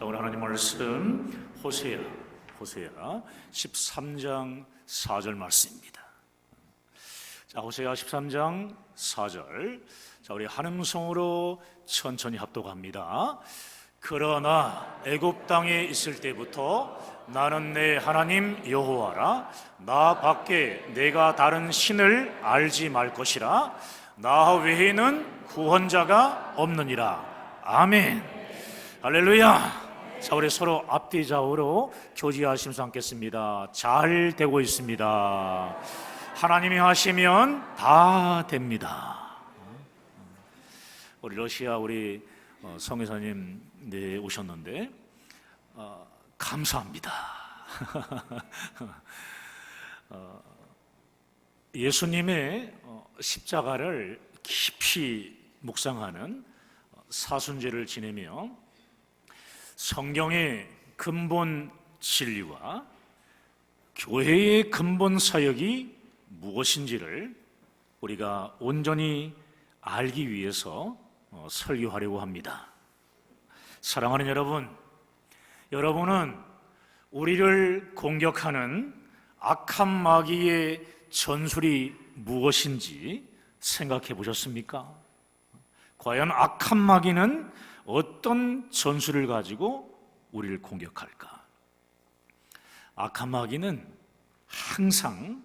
자, 오늘 하나님 말씀 호세아 13장 4절 말씀입니다. 자, 호세아 13장 4절. 자, 우리 한 음성으로 천천히 합독합니다. 그러나 애굽 땅에 있을 때부터 나는 내 하나님 여호와라. 나 밖에 내가 다른 신을 알지 말 것이라. 나 외에는 구원자가 없느니라. 아멘. 할렐루야. 자, 우리 서로 앞뒤 좌우로 교제하시면서 함께했습니다. 잘 되고 있습니다. 하나님이 하시면 다 됩니다. 우리 러시아 우리 성회사님 네 오셨는데 감사합니다. 예수님의 십자가를 깊이 묵상하는 사순제를 지내며 성경의 근본 진리와 교회의 근본 사역이 무엇인지를 우리가 온전히 알기 위해서 설교하려고 합니다. 사랑하는 여러분, 여러분은 우리를 공격하는 악한 마귀의 전술이 무엇인지 생각해 보셨습니까? 과연 악한 마귀는 어떤 전술을 가지고 우리를 공격할까? 악한 마귀는 항상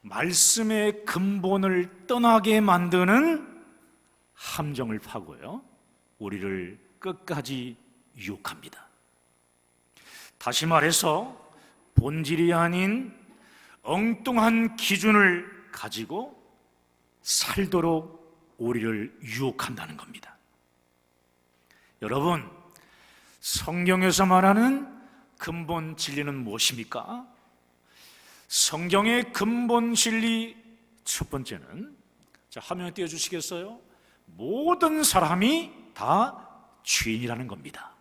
말씀의 근본을 떠나게 만드는 함정을 파고요, 우리를 끝까지 유혹합니다. 다시 말해서 본질이 아닌 엉뚱한 기준을 가지고 살도록 우리를 유혹한다는 겁니다. 여러분, 성경에서 말하는 근본 진리는 무엇입니까? 성경의 근본 진리 첫 번째는, 자, 화면에 띄워주시겠어요? 모든 사람이 다 죄인이라는 겁니다.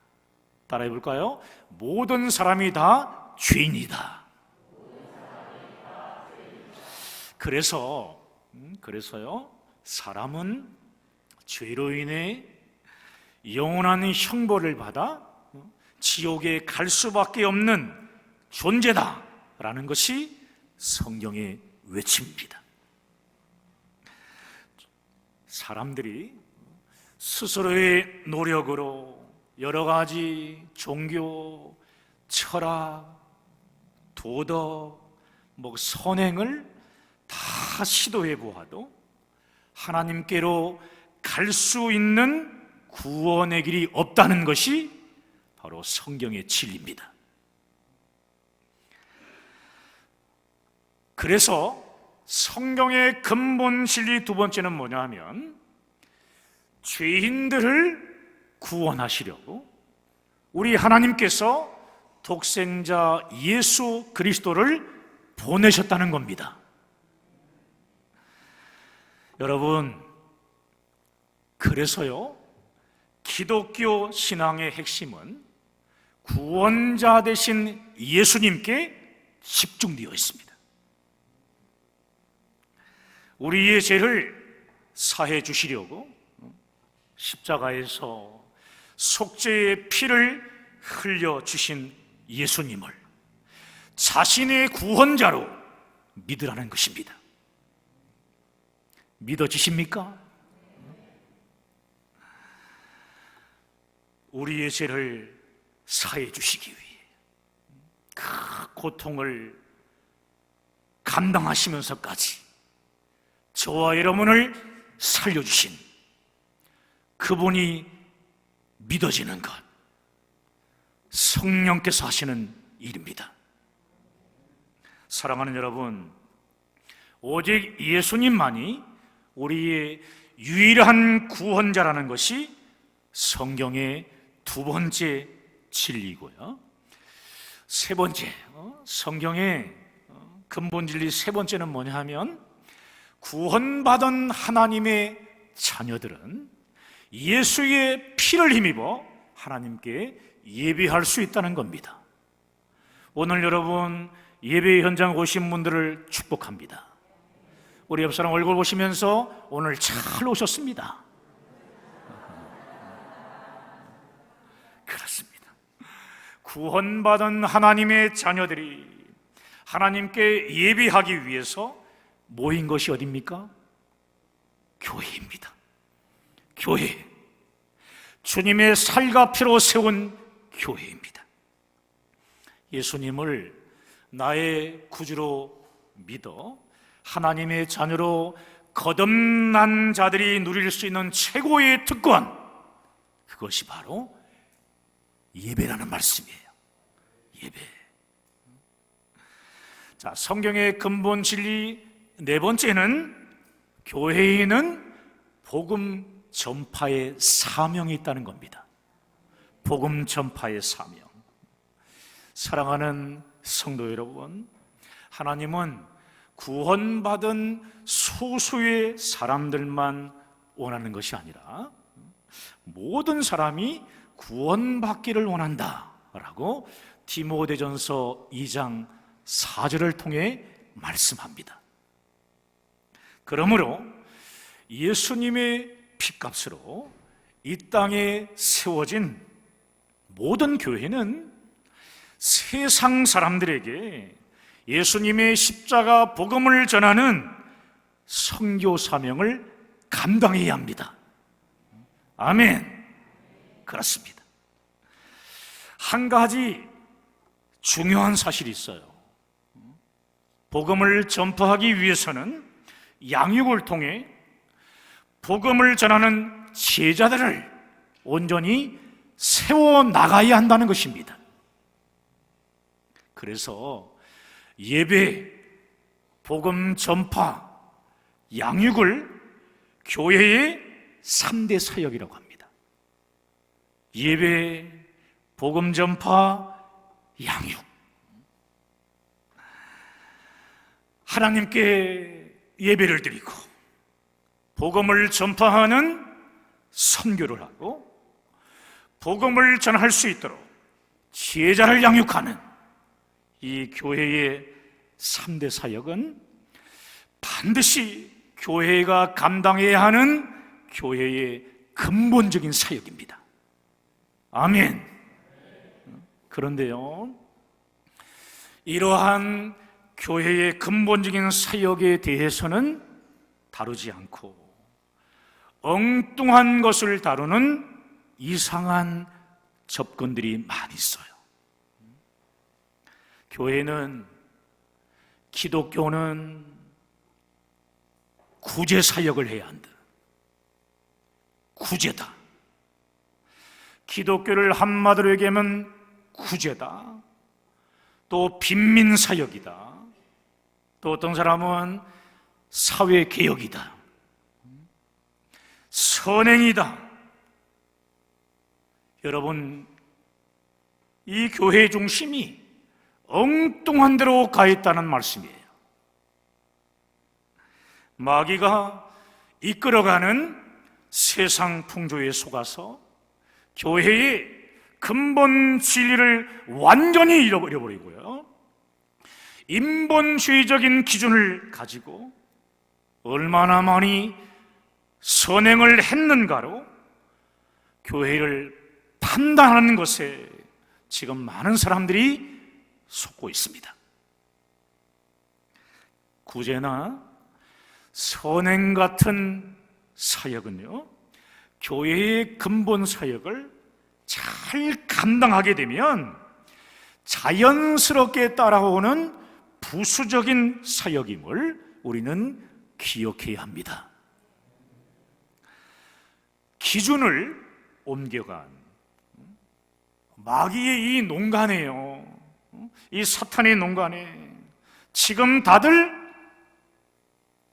따라해 볼까요? 모든 사람이 다 죄인이다. 그래서요, 사람은 죄로 인해 영원한 형벌을 받아 지옥에 갈 수밖에 없는 존재다라는 것이 성경의 외침입니다. 사람들이 스스로의 노력으로 여러 가지 종교, 철학, 도덕, 선행을 다 시도해 보아도 하나님께로 갈 수 있는 구원의 길이 없다는 것이 바로 성경의 진리입니다. 그래서 성경의 근본 진리 두 번째는 뭐냐 하면, 죄인들을 구원하시려고 우리 하나님께서 독생자 예수 그리스도를 보내셨다는 겁니다. 여러분, 그래서요, 기독교 신앙의 핵심은 구원자 되신 예수님께 집중되어 있습니다. 우리의 죄를 사해 주시려고 십자가에서 속죄의 피를 흘려 주신 예수님을 자신의 구원자로 믿으라는 것입니다. 믿어지십니까? 우리의 죄를 사해 주시기 위해 그 고통을 감당하시면서까지 저와 여러분을 살려주신 그분이 믿어지는 것, 성령께서 하시는 일입니다. 사랑하는 여러분, 오직 예수님만이 우리의 유일한 구원자라는 것이 성경의 두 번째 진리이고요, 세 번째, 성경의 근본 진리 세 번째는 뭐냐 하면, 구원받은 하나님의 자녀들은 예수의 피를 힘입어 하나님께 예배할 수 있다는 겁니다. 오늘 여러분 예배 현장 오신 분들을 축복합니다. 우리 옆 사람 얼굴 보시면서 오늘 잘 오셨습니다. 그렇습니다. 구원받은 하나님의 자녀들이 하나님께 예배하기 위해서 모인 것이 어디입니까? 교회입니다. 교회, 주님의 살과 피로 세운 교회입니다. 예수님을 나의 구주로 믿어 하나님의 자녀로 거듭난 자들이 누릴 수 있는 최고의 특권, 그것이 바로 예배라는 말씀이에요. 예배. 자, 성경의 근본 진리 네 번째는 교회에는 복음 전파의 사명이 있다는 겁니다. 복음 전파의 사명. 사랑하는 성도 여러분, 하나님은 구원받은 소수의 사람들만 원하는 것이 아니라 모든 사람이 구원받기를 원한다라고 디모데전서 2장 4절을 통해 말씀합니다. 그러므로 예수님의 피값으로 이 땅에 세워진 모든 교회는 세상 사람들에게 예수님의 십자가 복음을 전하는 선교 사명을 감당해야 합니다. 아멘. 그렇습니다. 한 가지 중요한 사실이 있어요. 복음을 전파하기 위해서는 양육을 통해 복음을 전하는 제자들을 온전히 세워나가야 한다는 것입니다. 그래서 예배, 복음 전파, 양육을 교회의 3대 사역이라고 합니다. 예배, 복음 전파, 양육. 하나님께 예배를 드리고 복음을 전파하는 선교를 하고 복음을 전할 수 있도록 제자를 양육하는 이 교회의 3대 사역은 반드시 교회가 감당해야 하는 교회의 근본적인 사역입니다. 아멘. 그런데요, 이러한 교회의 근본적인 사역에 대해서는 다루지 않고 엉뚱한 것을 다루는 이상한 접근들이 많이 있어요. 교회는, 기독교는 구제 사역을 해야 한다. 구제다. 기독교를 한마디로 얘기하면 구제다. 또 빈민 사역이다. 또 어떤 사람은 사회개혁이다. 선행이다. 여러분, 이 교회의 중심이 엉뚱한 데로 가 있다는 말씀이에요. 마귀가 이끌어가는 세상 풍조에 속아서 교회의 근본 진리를 완전히 잃어버리고요, 인본주의적인 기준을 가지고 얼마나 많이 선행을 했는가로 교회를 판단하는 것에 지금 많은 사람들이 속고 있습니다. 구제나 선행 같은 사역은요, 교회의 근본 사역을 잘 감당하게 되면 자연스럽게 따라오는 부수적인 사역임을 우리는 기억해야 합니다. 기준을 옮겨간 마귀의 이 농간에요, 이 사탄의 농간에 지금 다들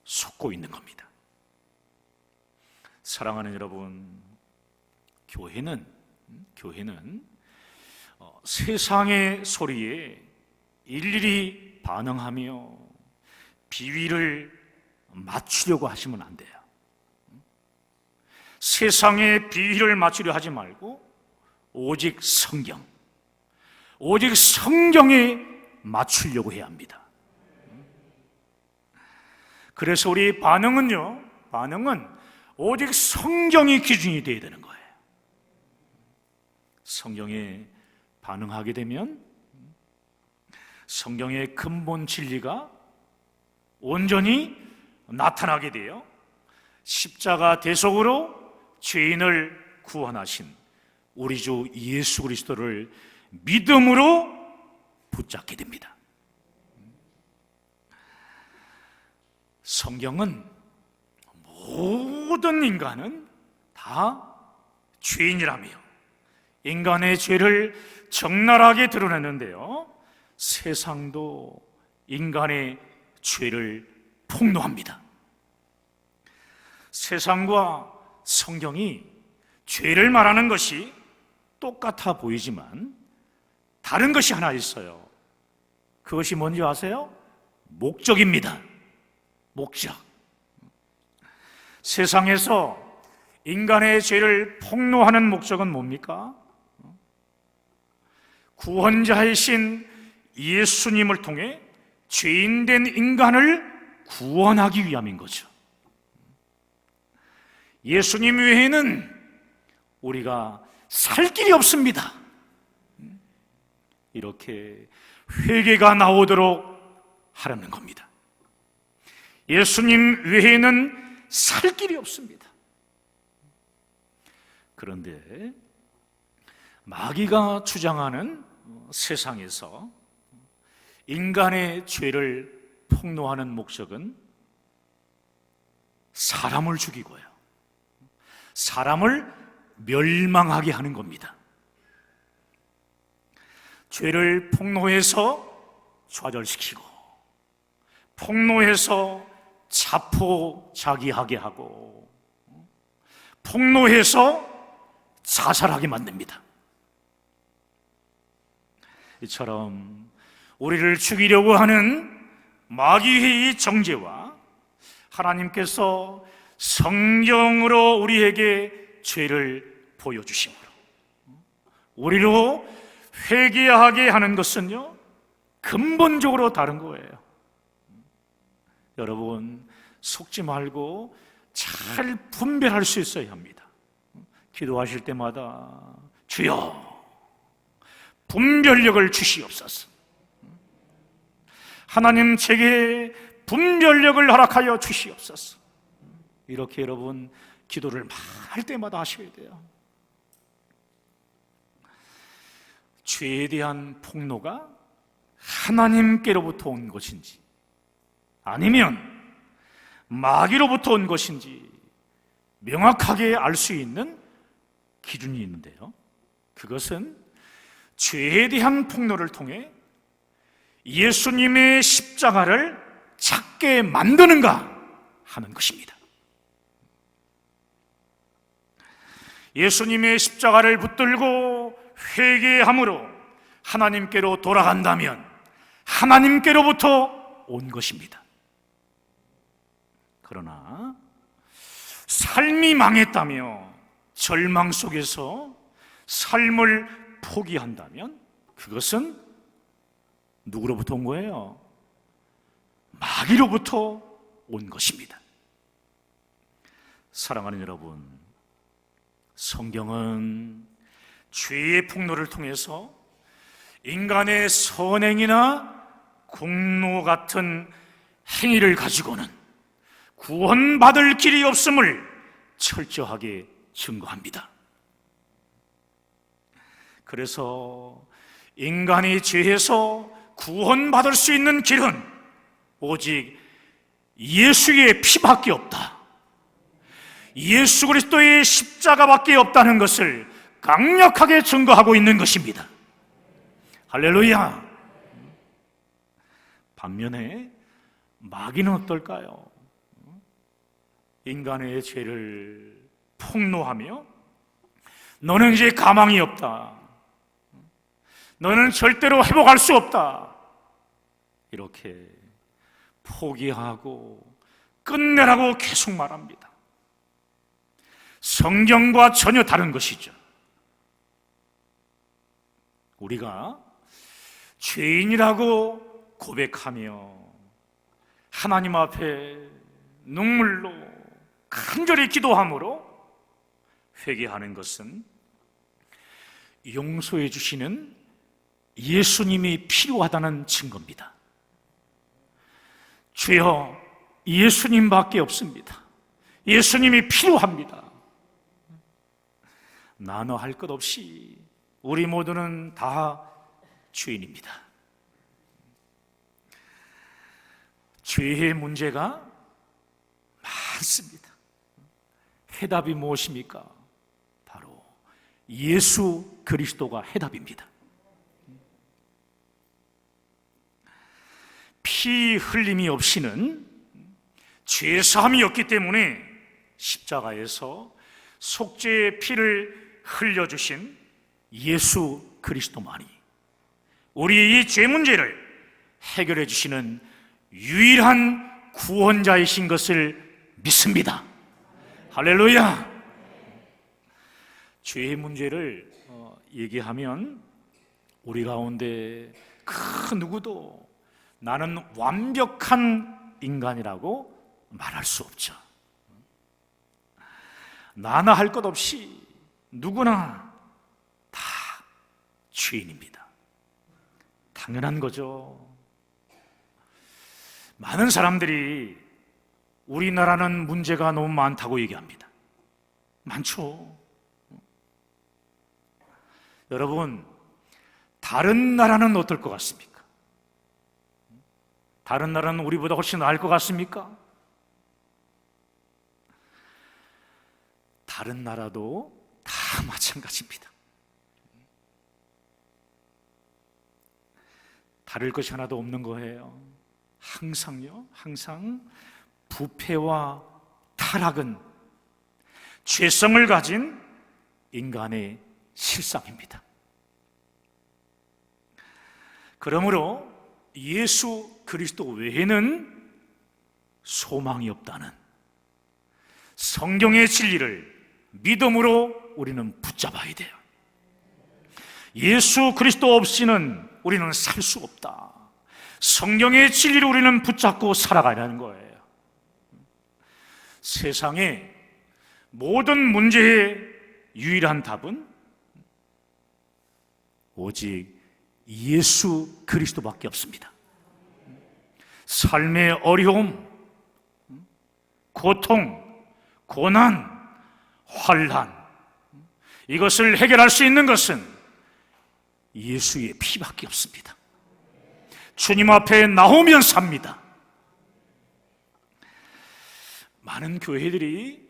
속고 있는 겁니다. 사랑하는 여러분, 교회는 세상의 소리에 일일이 반응하며 비위를 맞추려고 하시면 안 돼요. 세상의 비위를 맞추려 하지 말고 오직 성경에 맞추려고 해야 합니다. 그래서 우리 반응은 오직 성경이 기준이 되어야 되는 거예요. 성경에 반응하게 되면 성경의 근본 진리가 온전히 나타나게 되어 십자가 대속으로 죄인을 구원하신 우리 주 예수 그리스도를 믿음으로 붙잡게 됩니다. 성경은 모든 인간은 다 죄인이라며 인간의 죄를 적나라하게 드러내는데요, 세상도 인간의 죄를 폭로합니다. 세상과 성경이 죄를 말하는 것이 똑같아 보이지만 다른 것이 하나 있어요. 그것이 뭔지 아세요? 목적입니다. 목적. 세상에서 인간의 죄를 폭로하는 목적은 뭡니까? 구원자이신 예수님을 통해 죄인된 인간을 구원하기 위함인 거죠. 예수님 외에는 우리가 살 길이 없습니다. 이렇게 회개가 나오도록 하라는 겁니다. 예수님 외에는 살 길이 없습니다. 그런데 마귀가 주장하는 세상에서 인간의 죄를 폭로하는 목적은 사람을 죽이고요, 사람을 멸망하게 하는 겁니다. 죄를 폭로해서 좌절시키고, 폭로해서 자포자기하게 하고, 폭로해서 자살하게 만듭니다. 이처럼 우리를 죽이려고 하는 마귀의 이 정죄와 하나님께서 성령으로 우리에게 죄를 보여주심으로 우리로 회개하게 하는 것은요, 근본적으로 다른 거예요. 여러분, 속지 말고 잘 분별할 수 있어야 합니다. 기도하실 때마다 주여 분별력을 주시옵소서, 하나님 제게 분별력을 허락하여 주시옵소서, 이렇게 여러분 기도를 할 때마다 하셔야 돼요. 죄에 대한 폭로가 하나님께로부터 온 것인지 아니면 마귀로부터 온 것인지 명확하게 알 수 있는 기준이 있는데요, 그것은 죄에 대한 폭로를 통해 예수님의 십자가를 찾게 만드는가 하는 것입니다. 예수님의 십자가를 붙들고 회개함으로 하나님께로 돌아간다면 하나님께로부터 온 것입니다. 그러나 삶이 망했다며 절망 속에서 삶을 포기한다면 그것은 누구로부터 온 거예요? 마귀로부터 온 것입니다. 사랑하는 여러분, 성경은 죄의 폭로를 통해서 인간의 선행이나 공로 같은 행위를 가지고는 구원받을 길이 없음을 철저하게 증거합니다. 그래서 인간이 죄에서 구원받을 수 있는 길은 오직 예수의 피밖에 없다, 예수 그리스도의 십자가밖에 없다는 것을 강력하게 증거하고 있는 것입니다. 할렐루야. 반면에 마귀는 어떨까요? 인간의 죄를 폭로하며 너는 이제 가망이 없다, 너는 절대로 회복할 수 없다, 이렇게 포기하고 끝내라고 계속 말합니다. 성경과 전혀 다른 것이죠. 우리가 죄인이라고 고백하며 하나님 앞에 눈물로 간절히 기도함으로 회개하는 것은 용서해 주시는 예수님이 필요하다는 증거입니다. 주여, 예수님밖에 없습니다. 예수님이 필요합니다. 나눠 할 것 없이 우리 모두는 다 죄인입니다. 죄의 문제가 많습니다. 해답이 무엇입니까? 바로 예수 그리스도가 해답입니다. 피 흘림이 없이는 죄사함이 없기 때문에 십자가에서 속죄의 피를 흘려주신 예수 그리스도만이 우리의 이 죄 문제를 해결해 주시는 유일한 구원자이신 것을 믿습니다. 할렐루야! 죄의 문제를 얘기하면 우리 가운데 그 누구도 나는 완벽한 인간이라고 말할 수 없죠. 나나 할 것 없이 누구나 다 죄인입니다. 당연한 거죠. 많은 사람들이 우리나라는 문제가 너무 많다고 얘기합니다. 많죠. 여러분, 다른 나라는 어떨 것 같습니까? 다른 나라는 우리보다 훨씬 나을 것 같습니까? 다른 나라도 다 마찬가지입니다. 다를 것이 하나도 없는 거예요. 항상 부패와 타락은 죄성을 가진 인간의 실상입니다. 그러므로 예수 그리스도 외에는 소망이 없다는 성경의 진리를 믿음으로 우리는 붙잡아야 돼요. 예수 그리스도 없이는 우리는 살 수 없다. 성경의 진리를 우리는 붙잡고 살아가려는 거예요. 세상의 모든 문제의 유일한 답은 오직 예수 그리스도밖에 없습니다. 삶의 어려움, 고통, 고난, 환난, 이것을 해결할 수 있는 것은 예수의 피밖에 없습니다. 주님 앞에 나오면 삽니다. 많은 교회들이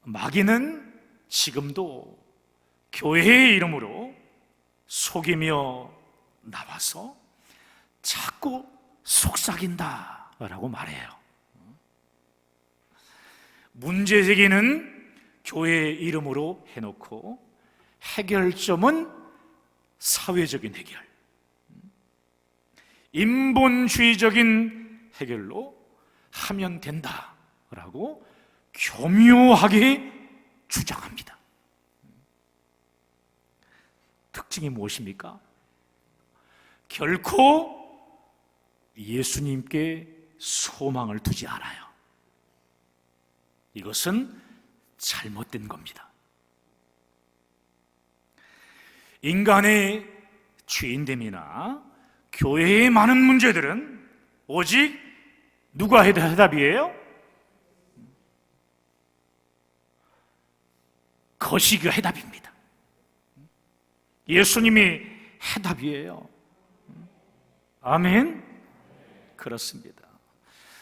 마귀는 지금도 교회의 이름으로 속이며 나와서 자꾸 속삭인다라고 말해요. 문제 제기는 교회의 이름으로 해놓고 해결점은 사회적인 해결, 인본주의적인 해결로 하면 된다라고 교묘하게 주장합니다. 특징이 무엇입니까? 결코 예수님께 소망을 두지 않아요. 이것은 잘못된 겁니다. 인간의 죄인됨이나 교회의 많은 문제들은 오직 누가 해답이에요? 거시기가 해답입니다. 예수님이 해답이에요. 아멘? 그렇습니다.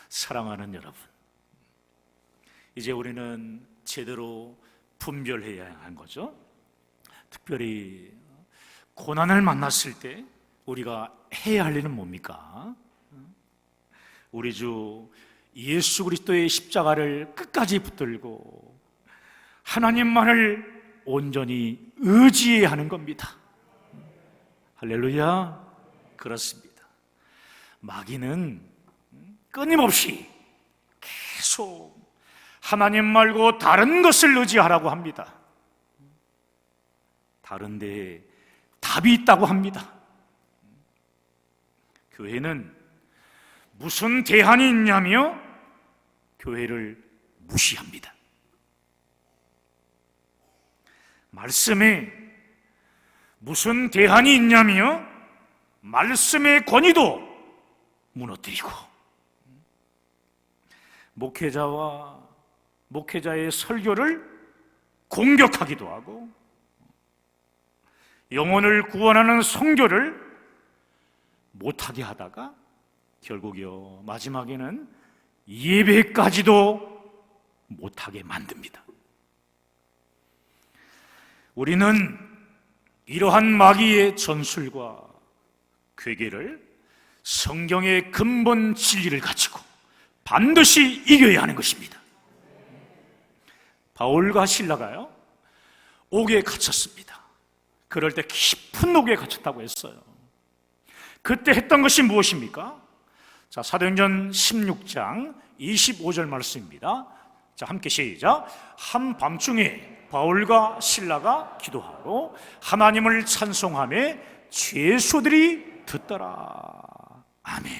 사랑하는 여러분, 이제 우리는 제대로 분별해야 하는 거죠. 특별히 고난을 만났을 때 우리가 해야 할 일은 뭡니까? 우리 주 예수 그리스도의 십자가를 끝까지 붙들고 하나님만을 온전히 의지해야 하는 겁니다. 할렐루야. 그렇습니다. 마귀는 끊임없이 계속 하나님 말고 다른 것을 의지하라고 합니다. 다른 데에 답이 있다고 합니다. 교회는 무슨 대안이 있냐며 교회를 무시합니다. 말씀에 무슨 대안이 있냐며 말씀의 권위도 무너뜨리고, 목회자의 설교를 공격하기도 하고, 영혼을 구원하는 선교를 못하게 하다가 결국요 마지막에는 예배까지도 못하게 만듭니다. 우리는 이러한 마귀의 전술과 괴계를 성경의 근본 진리를 가지고 반드시 이겨야 하는 것입니다. 바울과 실라가요 옥에 갇혔습니다. 그럴 때 깊은 옥에 갇혔다고 했어요. 그때 했던 것이 무엇입니까? 자, 사도행전 16장 25절 말씀입니다. 자, 함께 시작. 한밤중에 바울과 실라가 기도하고 하나님을 찬송하며 죄수들이 듣더라. 아멘.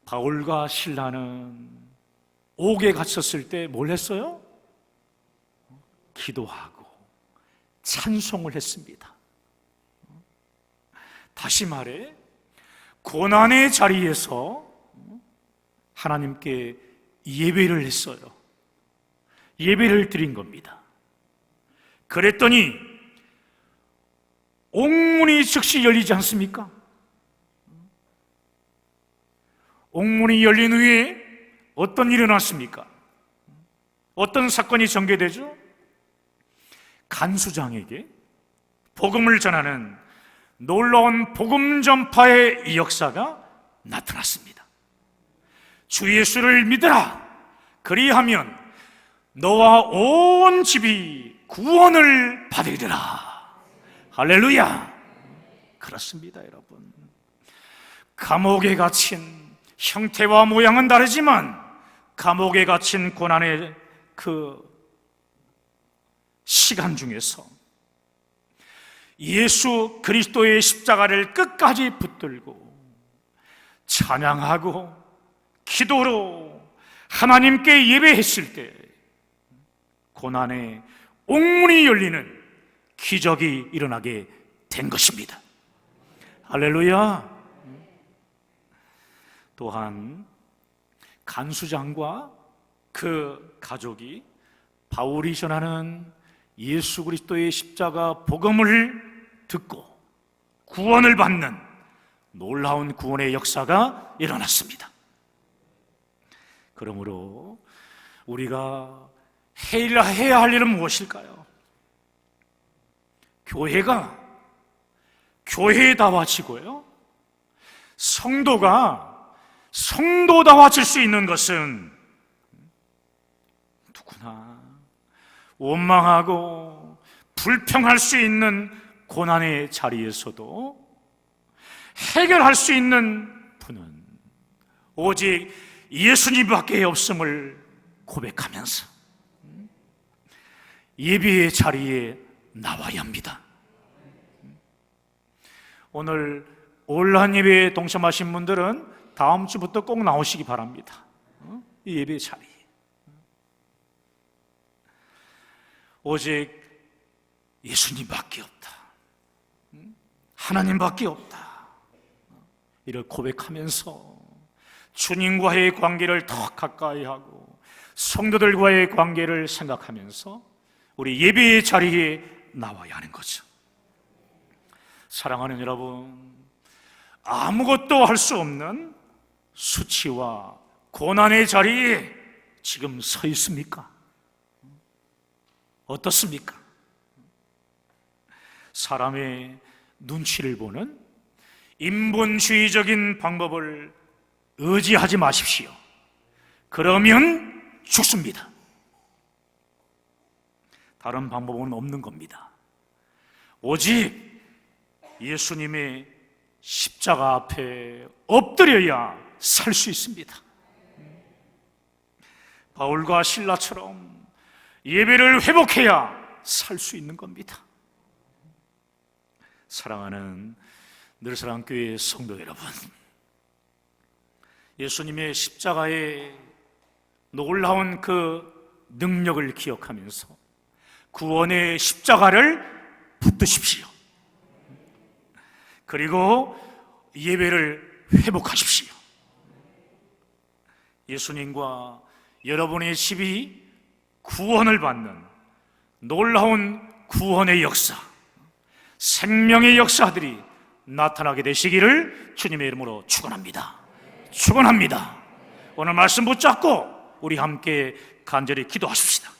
바울과 실라는 옥에 갇혔을 때 뭘 했어요? 기도하고 찬송을 했습니다. 다시 말해 고난의 자리에서 하나님께 예배를 했어요. 예배를 드린 겁니다. 그랬더니 옥문이 즉시 열리지 않습니까? 옥문이 열린 후에 어떤 일이 일어났습니까? 어떤 사건이 전개되죠? 간수장에게 복음을 전하는 놀라운 복음 전파의 역사가 나타났습니다. 주 예수를 믿으라. 그리하면 너와 온 집이 구원을 받으리라. 할렐루야. 그렇습니다, 여러분. 감옥에 갇힌 형태와 모양은 다르지만 감옥에 갇힌 고난의 그 시간 중에서 예수 그리스도의 십자가를 끝까지 붙들고 찬양하고 기도로 하나님께 예배했을 때 고난의 옥문이 열리는 기적이 일어나게 된 것입니다. 할렐루야. 또한 간수장과 그 가족이 바울이 전하는 예수 그리스도의 십자가 복음을 듣고 구원을 받는 놀라운 구원의 역사가 일어났습니다. 그러므로 우리가 해야 할 일은 무엇일까요? 교회가 교회다워지고요, 성도가 성도다워질 수 있는 것은 누구나 원망하고 불평할 수 있는 고난의 자리에서도 해결할 수 있는 분은 오직 예수님밖에 없음을 고백하면서 예배의 자리에 나와야 합니다. 오늘 온라인 예배에 동참하신 분들은 다음 주부터 꼭 나오시기 바랍니다. 이 예배의 자리에 오직 예수님밖에 없다, 하나님밖에 없다, 이를 고백하면서 주님과의 관계를 더 가까이 하고 성도들과의 관계를 생각하면서 우리 예배의 자리에 나와야 하는 거죠. 사랑하는 여러분, 아무것도 할 수 없는 수치와 고난의 자리에 지금 서 있습니까? 어떻습니까? 사람의 눈치를 보는 인본주의적인 방법을 의지하지 마십시오. 그러면 죽습니다. 다른 방법은 없는 겁니다. 오직 예수님의 십자가 앞에 엎드려야 살 수 있습니다. 바울과 실라처럼 예배를 회복해야 살 수 있는 겁니다. 사랑하는 늘사랑교회 성도 여러분, 예수님의 십자가의 놀라운 그 능력을 기억하면서 구원의 십자가를 붙드십시오. 그리고 예배를 회복하십시오. 예수님과 여러분의 집이 구원을 받는 놀라운 구원의 역사, 생명의 역사들이 나타나게 되시기를 주님의 이름으로 축원합니다. 축원합니다. 오늘 말씀 붙잡고 우리 함께 간절히 기도하십시다.